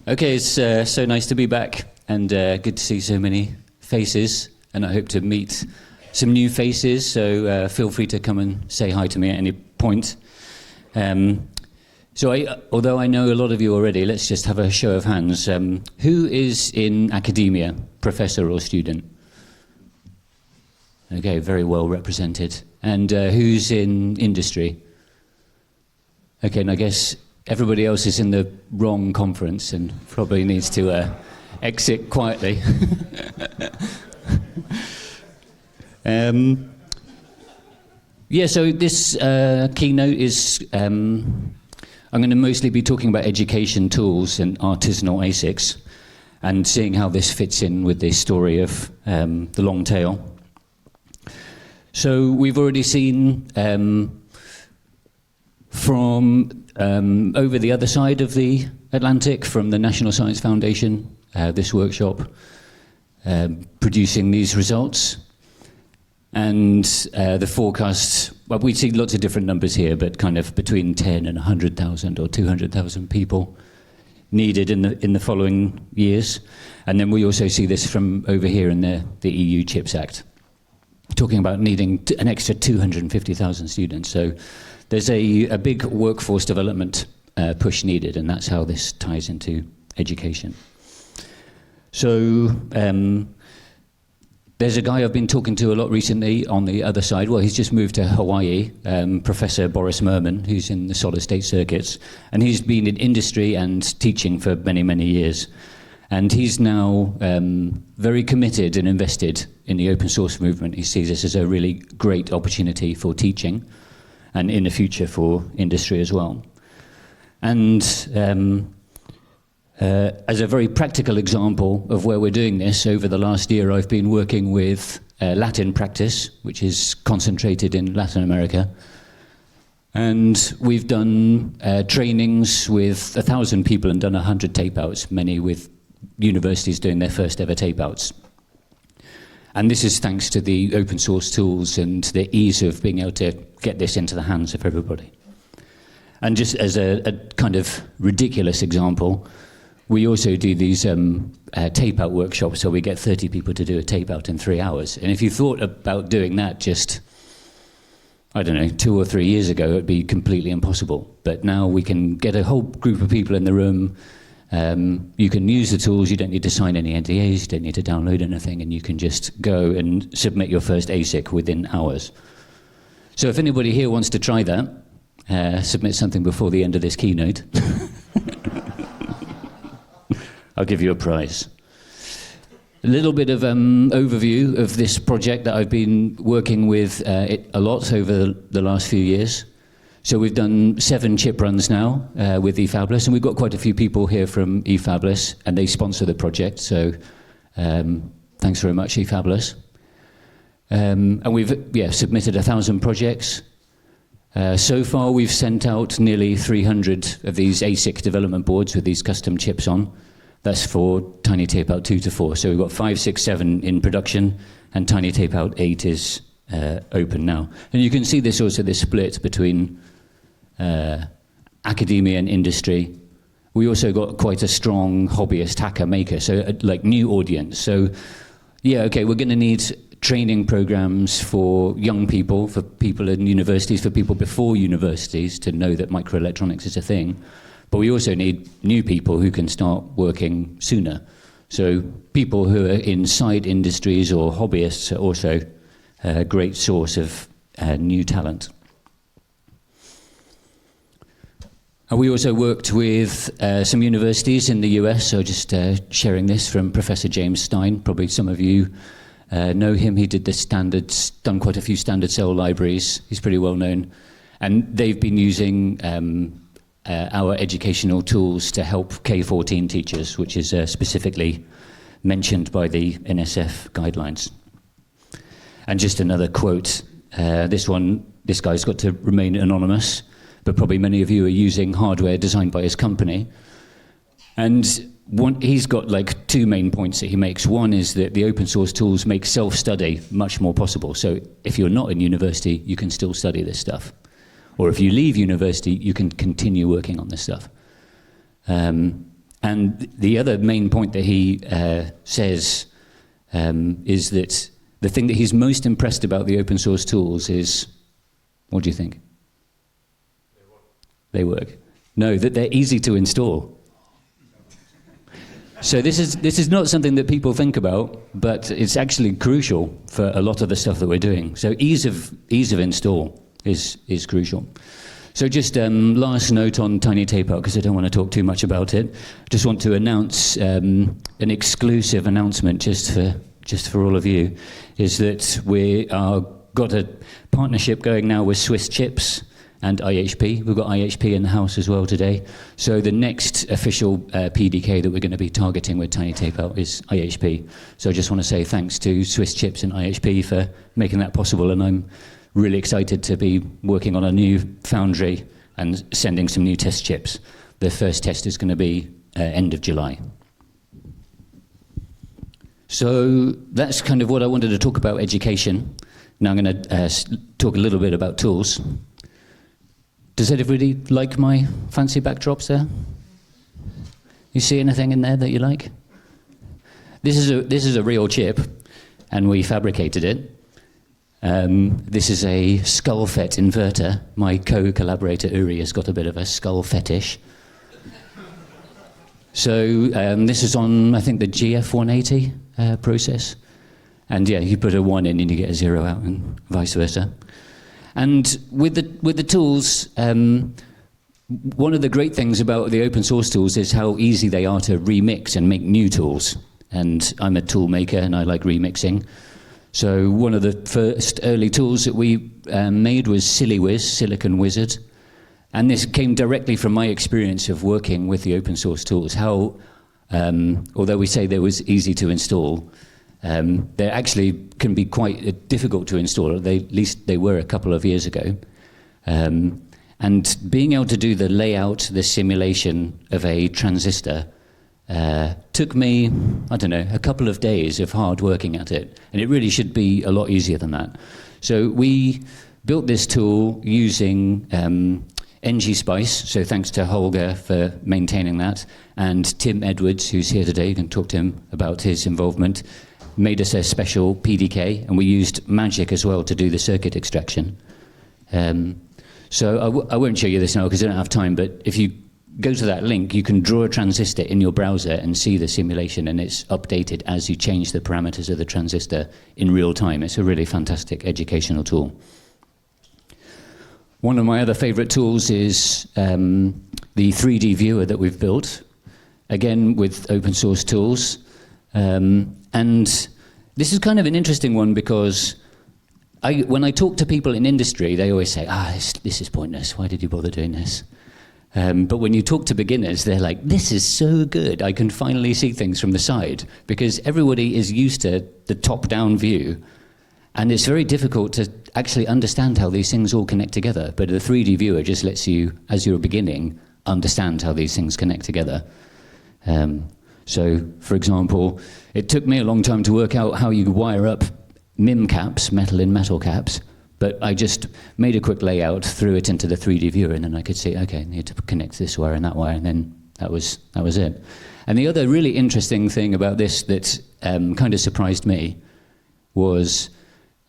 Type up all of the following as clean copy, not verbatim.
Okay, it's so nice to be back and good to see so many faces, and I hope to meet some new faces, so feel free to come and say hi to me at any point. Although I know a lot of you already, let's just have a show of hands. Who is in academia, professor or student? Okay, very well represented. And who's in industry? Okay, and I guess everybody else is in the wrong conference and probably needs to exit quietly. So this keynote is, I'm going to mostly be talking about education tools and artisanal ASICs and seeing how this fits in with the story of the long tail. So we've already seen from over the other side of the Atlantic, from the National Science Foundation, this workshop, producing these results. And the forecasts, well, we see lots of different numbers here, but kind of between 10 and 100,000 or 200,000 people needed in the following years. And then we also see this from over here in the EU CHIPS Act, talking about needing an extra 250,000 students. So there's a big workforce development push needed, and that's how this ties into education. So there's a guy I've been talking to a lot recently on the other side. Well, he's just moved to Hawaii, Professor Boris Merman, who's in the solid-state circuits, and he's been in industry and teaching for many, many years. And he's now very committed and invested in the open source movement. He sees this as a really great opportunity for teaching and in the future for industry as well. And as a very practical example of where we're doing this, over the last year I've been working with Latin practice, which is concentrated in Latin America. And we've done trainings with 1,000 people and done 100 tapeouts, many with universities doing their first ever tapeouts. And this is thanks to the open source tools and the ease of being able to get this into the hands of everybody. And just as a kind of ridiculous example, we also do these tape-out workshops, so we get 30 people to do a tape-out in 3 hours. And if you thought about doing that just, I don't know, 2 or 3 years ago, it would be completely impossible. But now we can get a whole group of people in the room. You can use the tools, you don't need to sign any NDAs, you don't need to download anything, and you can just go and submit your first ASIC within hours. So if anybody here wants to try that, submit something before the end of this keynote. I'll give you a prize. A little bit of overview of this project that I've been working with a lot over the last few years. So we've done 7 chip runs now with eFabless, and we've got quite a few people here from eFabless, and they sponsor the project, so thanks very much, eFabless. And we've submitted 1,000 projects. So far we've sent out nearly 300 of these ASIC development boards with these custom chips on. That's for Tiny Tapeout 2 to 4. So we've got 5, 6, 7 in production, and Tiny Tapeout 8 is open now. And you can see this also, this split between academia and industry. We also got quite a strong hobbyist hacker maker, so like new audience. So yeah, okay, we're going to need training programs for young people, for people in universities, for people before universities to know that microelectronics is a thing. But we also need new people who can start working sooner. So people who are in side industries or hobbyists are also a great source of new talent. And we also worked with some universities in the US, so just sharing this from Professor James Stein. Probably some of you know him. He did the standards, done quite a few standard cell libraries. He's pretty well known. And they've been using our educational tools to help K-14 teachers, which is specifically mentioned by the NSF guidelines. And just another quote, this guy's got to remain anonymous, but probably many of you are using hardware designed by his company. And he's got like 2 main points that he makes. One is that the open source tools make self-study much more possible. So if you're not in university, you can still study this stuff. Or if you leave university, you can continue working on this stuff. And And the other main point that he says is that the thing that he's most impressed about the open source tools is, what do you think? They work. No, that they're easy to install. So this is not something that people think about, but it's actually crucial for a lot of the stuff that we're doing. So ease of install is crucial. So just last note on Tiny Tapeout, because I don't want to talk too much about it. Just want to announce an exclusive announcement just for all of you, is that we are got a partnership going now with SwissChips and IHP. We've got IHP in the house as well today. So the next official PDK that we're going to be targeting with Tiny Tapeout is IHP. So I just want to say thanks to SwissChips and IHP for making that possible, and I'm really excited to be working on a new foundry and sending some new test chips. The first test is going to be end of July. So that's kind of what I wanted to talk about, education. Now I'm going to talk a little bit about tools. Does everybody like my fancy backdrops there? You see anything in there that you like? This is a real chip, and we fabricated it. This is a skull-fet inverter. My co-collaborator Uri has got a bit of a skull fetish. So this is on, I think, the GF180 process. And yeah, you put a 1 in and you get a 0 out, and vice versa. And with the tools, one of the great things about the open source tools is how easy they are to remix and make new tools. And I'm a tool maker and I like remixing. So one of the first early tools that we made was SiliWiz, Silicon Wizard. And this came directly from my experience of working with the open source tools, how, although we say they was easy to install, they actually can be quite difficult to install. At least they were a couple of years ago. And being able to do the layout, the simulation of a transistor took me, I don't know, a couple of days of hard working at it. And it really should be a lot easier than that. So we built this tool using ngSpice, so thanks to Holger for maintaining that, and Tim Edwards, who's here today, you can talk to him about his involvement, made us a special PDK, and we used Magic as well to do the circuit extraction. So I won't show you this now because I don't have time, but if you go to that link, you can draw a transistor in your browser and see the simulation, and it's updated as you change the parameters of the transistor in real time. It's a really fantastic educational tool. One of my other favorite tools is the 3D viewer that we've built, again with open source tools. And this is kind of an interesting one because when I talk to people in industry, they always say, this is pointless. Why did you bother doing this? But when you talk to beginners, they're like, this is so good. I can finally see things from the side, because everybody is used to the top-down view. And it's very difficult to actually understand how these things all connect together. But the 3D viewer just lets you, as you're beginning, understand how these things connect together. So, for example, it took me a long time to work out how you wire up MIM caps, metal in metal caps, but I just made a quick layout, threw it into the 3D viewer, and then I could see, okay, I need to connect this wire and that wire, and then that was it. And the other really interesting thing about this that kind of surprised me was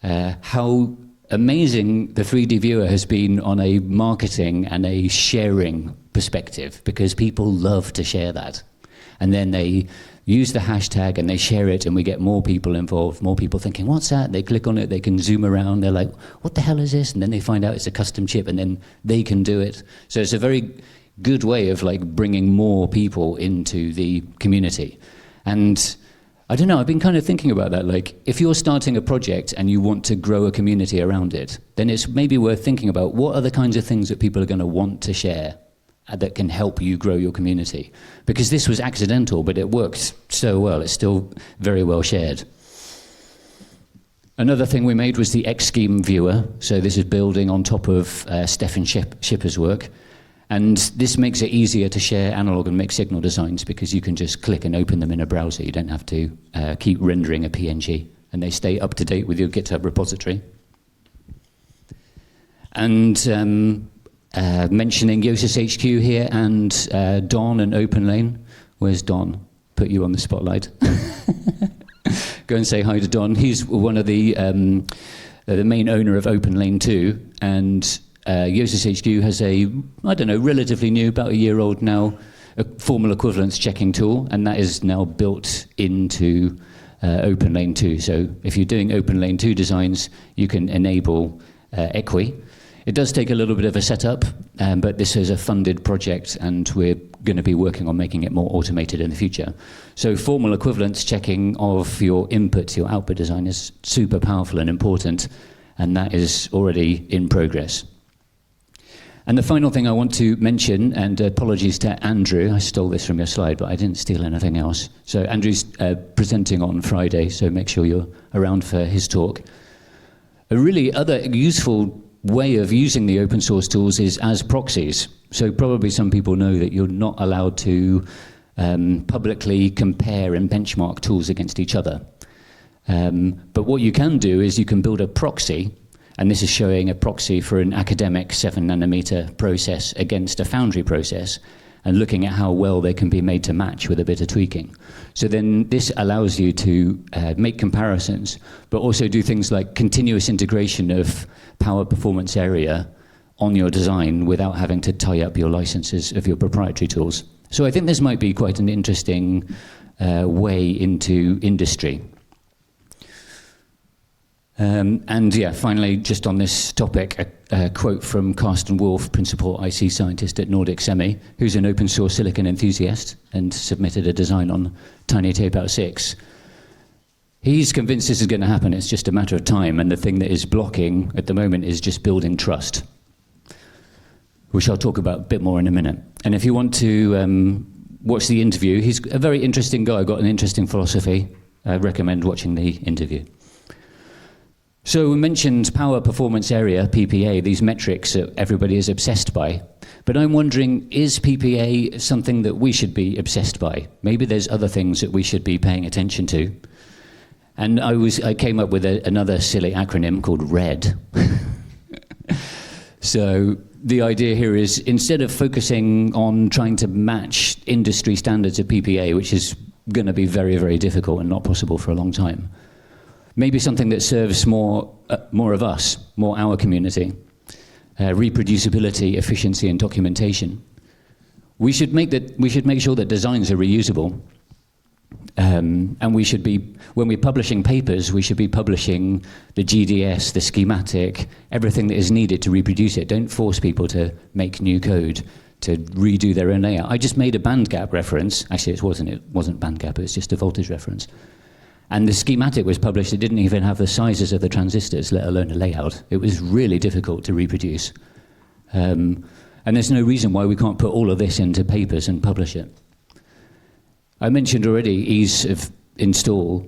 how amazing the 3D viewer has been on a marketing and a sharing perspective, because people love to share that. And then they use the hashtag and they share it, and we get more people involved, more people thinking, what's that? They click on it, they can zoom around, they're like, what the hell is this? And then they find out it's a custom chip, and then they can do it. So it's a very good way of like bringing more people into the community. And I don't know, I've been kind of thinking about that. Like, if you're starting a project and you want to grow a community around it, then it's maybe worth thinking about what are the kinds of things that people are going to want to share that can help you grow your community. Because this was accidental, but it worked so well. It's still very well shared. Another thing we made was the X-Scheme viewer. So this is building on top of Stefan Schipper's work. And this makes it easier to share analog and mixed signal designs, because you can just click and open them in a browser. You don't have to keep rendering a PNG, and they stay up to date with your GitHub repository. And mentioning Yosis HQ here, and Don and OpenLane Where's Don? Put you on the spotlight. Go and say hi to Don. He's one of the main owner of OpenLane 2, and Yosis HQ has a, I don't know, relatively new, about a year old now, a formal equivalence checking tool, and that is now built into OpenLane 2. So if you're doing OpenLane 2 designs, you can enable EQI. It does take a little bit of a setup, but this is a funded project, and we're going to be working on making it more automated in the future. So formal equivalence checking of your input, your output design is super powerful and important, and that is already in progress. And the final thing I want to mention, and apologies to Andrew, I stole this from your slide, but I didn't steal anything else. So Andrew's presenting on Friday, so make sure you're around for his talk. A really other useful way of using the open source tools is as proxies. So probably some people know that you're not allowed to publicly compare and benchmark tools against each other. But what you can do is you can build a proxy, and this is showing a proxy for an academic 7 nanometer process against a foundry process, and looking at how well they can be made to match with a bit of tweaking. So then this allows you to make comparisons, but also do things like continuous integration of power performance area on your design without having to tie up your licenses of your proprietary tools. So I think this might be quite an interesting way into industry. And yeah, finally, just on this topic, a quote from Carsten Wolf, principal IC scientist at Nordic Semi, who's an open source silicon enthusiast and submitted a design on Tiny Tapeout 6. He's convinced this is going to happen, it's just a matter of time, and the thing that is blocking at the moment is just building trust, which I'll talk about a bit more in a minute. And if you want to watch the interview, he's a very interesting guy, got an interesting philosophy. I recommend watching the interview. So we mentioned power performance area, PPA, these metrics that everybody is obsessed by. But I'm wondering, is PPA something that we should be obsessed by? Maybe there's other things that we should be paying attention to. And I came up with another silly acronym called RED. So the idea here is, instead of focusing on trying to match industry standards of PPA, which is going to be very, very difficult and not possible for a long time, maybe something that serves more of us, more our community, reproducibility, efficiency, and documentation. We should make sure that designs are reusable, and we should be, when we're publishing papers, we should be publishing the GDS, the schematic, everything that is needed to reproduce it. Don't force people to make new code, to redo their own layout. I just made a bandgap reference. Actually, it wasn't bandgap. It was just a voltage reference. And the schematic was published, it didn't even have the sizes of the transistors, let alone a layout. It was really difficult to reproduce. And there's no reason why we can't put all of this into papers and publish it. I mentioned already ease of install.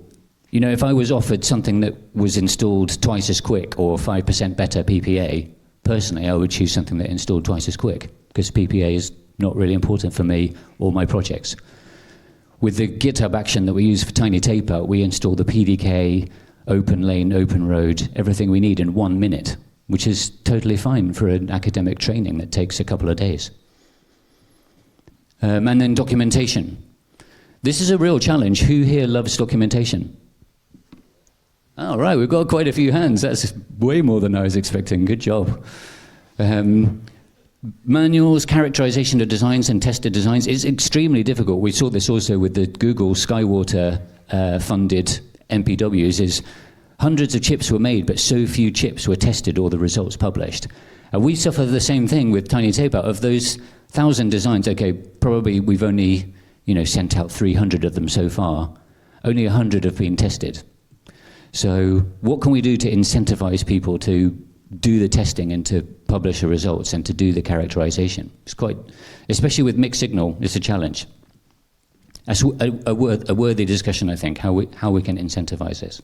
You know, if I was offered something that was installed twice as quick or 5% better PPA, personally I would choose something that installed twice as quick, because PPA is not really important for me or my projects. With the GitHub action that we use for Tiny Tapeout, we install the PDK, OpenLane, OpenRoad, everything we need in 1 minute, which is totally fine for an academic training that takes a couple of days. And then documentation. This is a real challenge. Who here loves documentation? All right, we've got quite a few hands. That's way more than I was expecting. Good job. Manuals, characterization of designs and tested designs is extremely difficult. We saw this also with the Google Skywater funded MPWs, is hundreds of chips were made, but so few chips were tested or the results published. And we suffer the same thing with Tiny Tapeout. Of those 1,000 designs, okay, probably we've only sent out 300 of them so far. Only 100 have been tested. So what can we do to incentivize people to do the testing and to publish the results and to do the characterization? It's quite, especially with mixed signal, it's a challenge. That's a worthy discussion, I think, how we can incentivize this.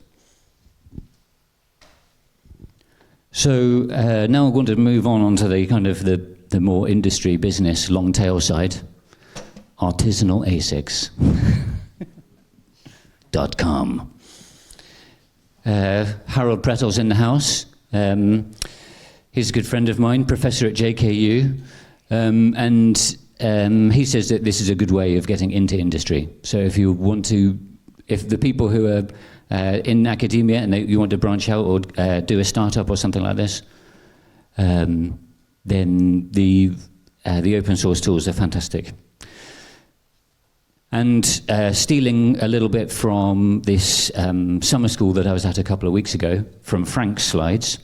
So now I'm going to move on to the kind of the more industry business long tail side. Artisanal ASICs. .com. Harold Prettel's in the house. He's a good friend of mine, professor at JKU, and he says that this is a good way of getting into industry. So if you want to, if the people who are in academia and you want to branch out or do a startup or something like this, then the open source tools are fantastic. And stealing a little bit from this summer school that I was at a couple of weeks ago, from Frank's slides,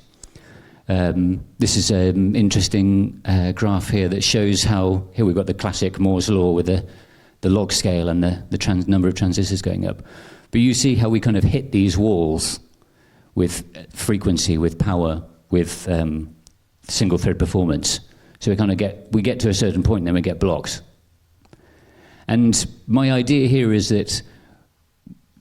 this is an interesting graph here that shows how, here we've got the classic Moore's law with the log scale and the number of transistors going up. But you see how we kind of hit these walls with frequency, with power, with single thread performance. So we kind of get to a certain point and then we get blocked. And my idea here is that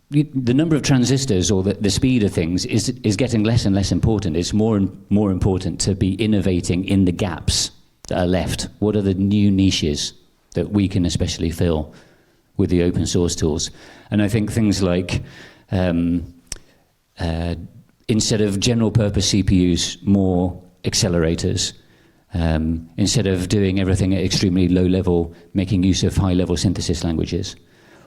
the number of transistors or the speed of things is getting less and less important. It's more and more important to be innovating in the gaps that are left. What are the new niches that we can especially fill with the open source tools? And I think things like instead of general purpose CPUs, more accelerators. Instead of doing everything at extremely low level, making use of high level synthesis languages.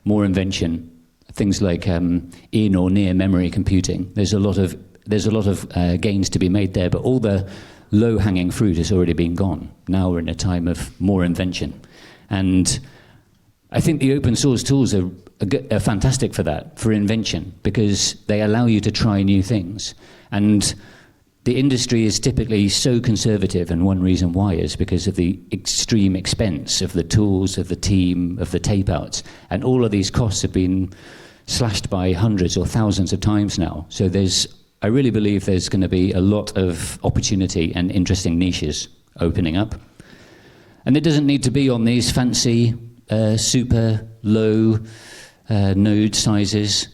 More invention. Things like in or near memory computing. There's a lot of gains to be made there, but all the low-hanging fruit has already been gone. Now we're in a time of more invention, and I think the open source tools are fantastic for that, for invention, because they allow you to try new things. And the industry is typically so conservative, and one reason why is because of the extreme expense of the tools, of the team, of the tapeouts, and all of these costs have been slashed by hundreds or thousands of times now. So I really believe there's going to be a lot of opportunity and interesting niches opening up. And it doesn't need to be on these fancy, super low node sizes.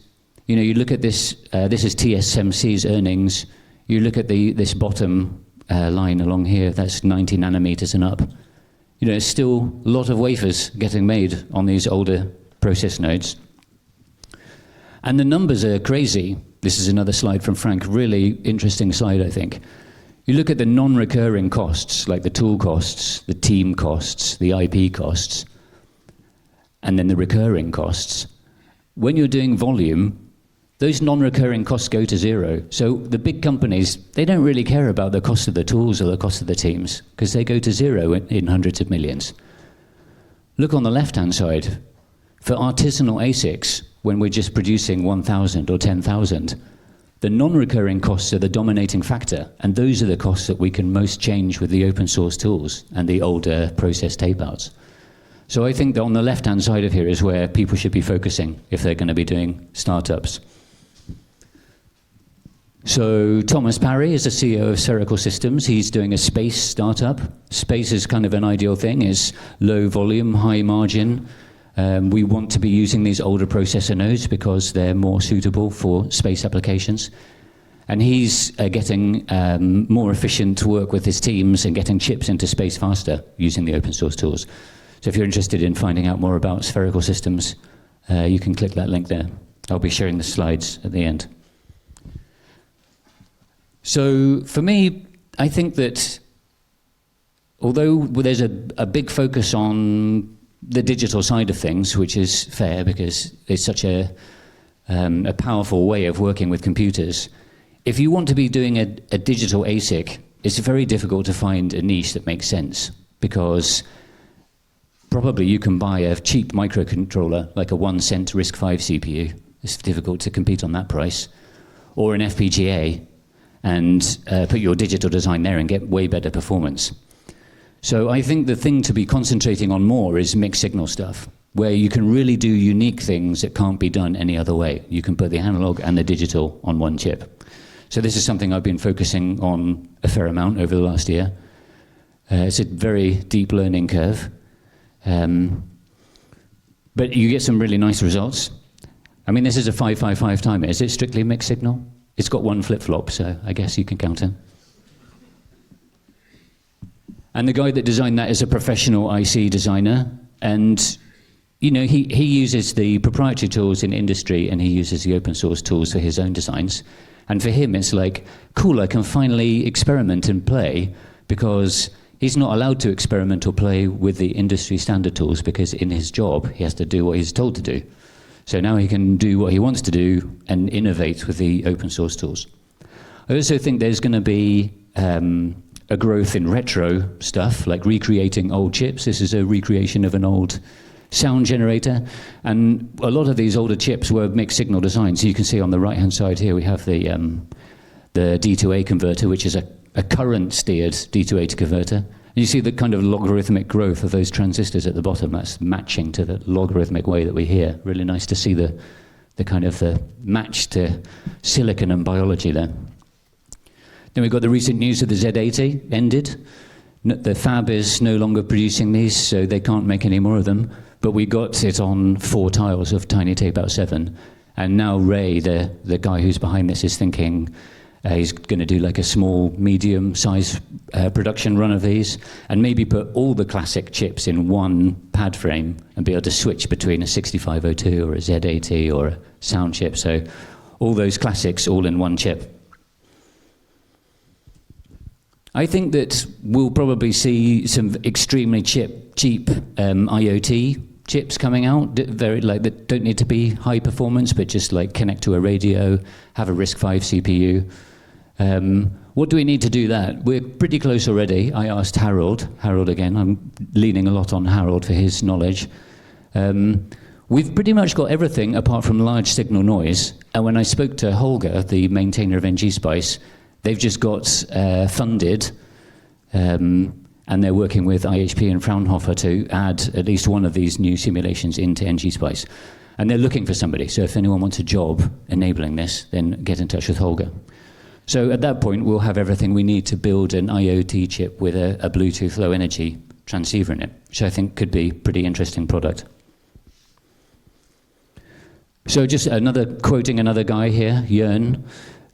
You know, you look at this, this is TSMC's earnings. You look at this bottom line along here, that's 90 nanometers and up. You know, there's still a lot of wafers getting made on these older process nodes. And the numbers are crazy. This is another slide from Frank, really interesting slide, I think. You look at the non-recurring costs, like the tool costs, the team costs, the IP costs, and then the recurring costs. When you're doing volume, those non-recurring costs go to zero. So the big companies, they don't really care about the cost of the tools or the cost of the teams, because they go to zero in hundreds of millions. Look on the left-hand side. For artisanal ASICs, when we're just producing 1,000 or 10,000, the non-recurring costs are the dominating factor, and those are the costs that we can most change with the open source tools and the older process tapeouts. So I think that on the left-hand side of here is where people should be focusing if they're going to be doing startups. So Thomas Parry is the CEO of Spherical Systems. He's doing a space startup. Space is kind of an ideal thing, is low volume, high margin. We want to be using these older processor nodes because they're more suitable for space applications. And he's getting more efficient to work with his teams and getting chips into space faster using the open source tools. So if you're interested in finding out more about Spherical Systems, you can click that link there. I'll be sharing the slides at the end. So for me, I think that although there's a big focus on the digital side of things, which is fair because it's such a powerful way of working with computers, if you want to be doing a digital ASIC, it's very difficult to find a niche that makes sense, because probably you can buy a cheap microcontroller, like a 1-cent RISC-V CPU. It's difficult to compete on that price. Or an FPGA, and put your digital design there and get way better performance. So I think the thing to be concentrating on more is mixed signal stuff, where you can really do unique things that can't be done any other way. You can put the analog and the digital on one chip. So this is something I've been focusing on a fair amount over the last year. It's a very deep learning curve. But you get some really nice results. I mean, this is a 555 timer. Is it strictly mixed signal? It's got one flip-flop, so I guess you can count it. And the guy that designed that is a professional IC designer, and you know, he uses the proprietary tools in industry and he uses the open source tools for his own designs. And for him, it's like, cool, I can finally experiment and play, because he's not allowed to experiment or play with the industry standard tools because in his job he has to do what he's told to do. So now he can do what he wants to do and innovate with the open source tools. I also think there's going to be a growth in retro stuff, like recreating old chips. This is a recreation of an old sound generator, and a lot of these older chips were mixed signal design. So you can see on the right-hand side here we have the D2A converter, which is a current steered D2A converter. And you see the kind of logarithmic growth of those transistors at the bottom. That's matching to the logarithmic way that we hear. Really nice to see the kind of the match to silicon and biology there. Then we've got the recent news of the Z80 ended. The fab is no longer producing these, so they can't make any more of them. But we got it on 4 tiles of Tiny Tapeout 7. And now Ray, the guy who's behind this, is thinking he's going to do like a small, medium-size production run of these, and maybe put all the classic chips in one pad frame and be able to switch between a 6502 or a Z80 or a sound chip. So all those classics all in one chip. I think that we'll probably see some extremely cheap IoT chips coming out, that don't need to be high performance, but just like connect to a radio, have a RISC-V CPU. What do we need to do that? We're pretty close already. I asked Harold again, I'm leaning a lot on Harold for his knowledge. We've pretty much got everything apart from large signal noise. And when I spoke to Holger, the maintainer of ngSpice, they've just got funded, and they're working with IHP and Fraunhofer to add at least one of these new simulations into ngSpice. And they're looking for somebody, so if anyone wants a job enabling this, then get in touch with Holger. So at that point, we'll have everything we need to build an IoT chip with a Bluetooth low energy transceiver in it, which I think could be a pretty interesting product. So just quoting another guy here, Jörn.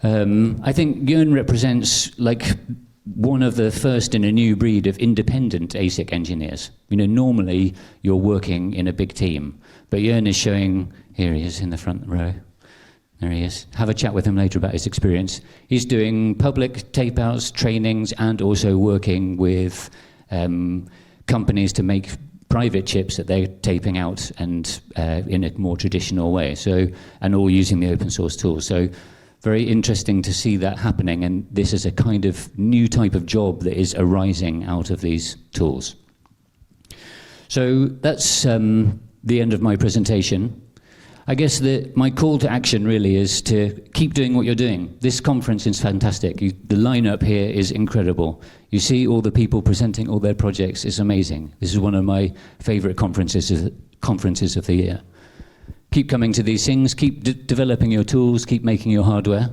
I think Jörn represents like one of the first in a new breed of independent ASIC engineers. You know, normally you're working in a big team, but Jörn is showing, here he is in the front row. There he is. Have a chat with him later about his experience. He's doing public tape-outs, trainings, and also working with companies to make private chips that they're taping out and in a more traditional way. So, and all using the open source tools. So, very interesting to see that happening, and this is a kind of new type of job that is arising out of these tools. So that's the end of my presentation. I guess my call to action really is to keep doing what you're doing. This conference is fantastic. The lineup here is incredible. You see all the people presenting all their projects. It's amazing. This is one of my favorite conferences of the year. Keep coming to these things, keep developing your tools, keep making your hardware.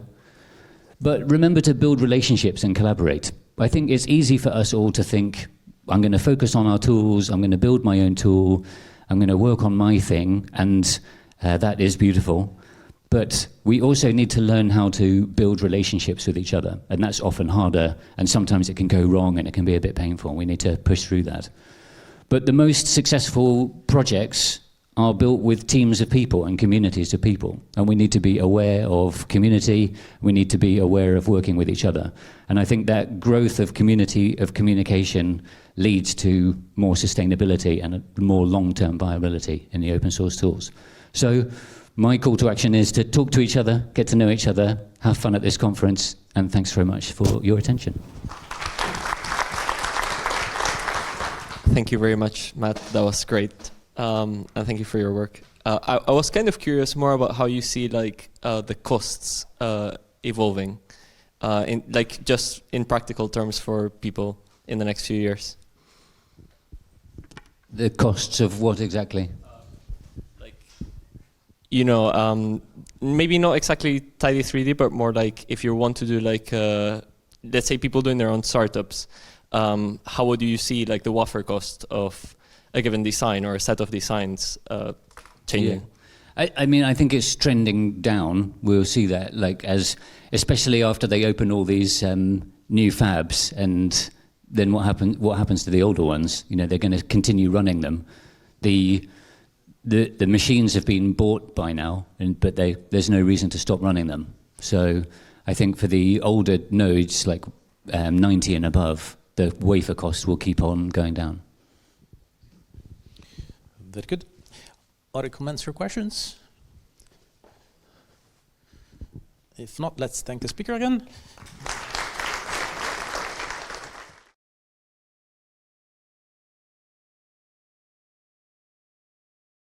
But remember to build relationships and collaborate. I think it's easy for us all to think, I'm going to focus on our tools, I'm going to build my own tool, I'm going to work on my thing, and that is beautiful. But we also need to learn how to build relationships with each other, and that's often harder, and sometimes it can go wrong and it can be a bit painful, and we need to push through that. But the most successful projects are built with teams of people and communities of people. And we need to be aware of community, we need to be aware of working with each other. And I think that growth of community, of communication, leads to more sustainability and a more long-term viability in the open source tools. So my call to action is to talk to each other, get to know each other, have fun at this conference, and thanks very much for your attention. Thank you very much, Matt. That was great. And thank you for your work. I was kind of curious more about how you see like the costs evolving, just in practical terms for people in the next few years. The costs of what exactly? Maybe not exactly Tidy 3D, but more like if you want to do like, let's say people doing their own startups, how would you see like the wafer cost of a given design or a set of designs changing? Yeah. I mean, I think it's trending down. We'll see that, like, especially after they open all these new fabs, and then what happens to the older ones? You know, they're going to continue running them. The machines have been bought by now, but there's no reason to stop running them. So I think for the older nodes, like 90 and above, the wafer cost will keep on going down. Very good. Other comments or questions? If not, let's thank the speaker again.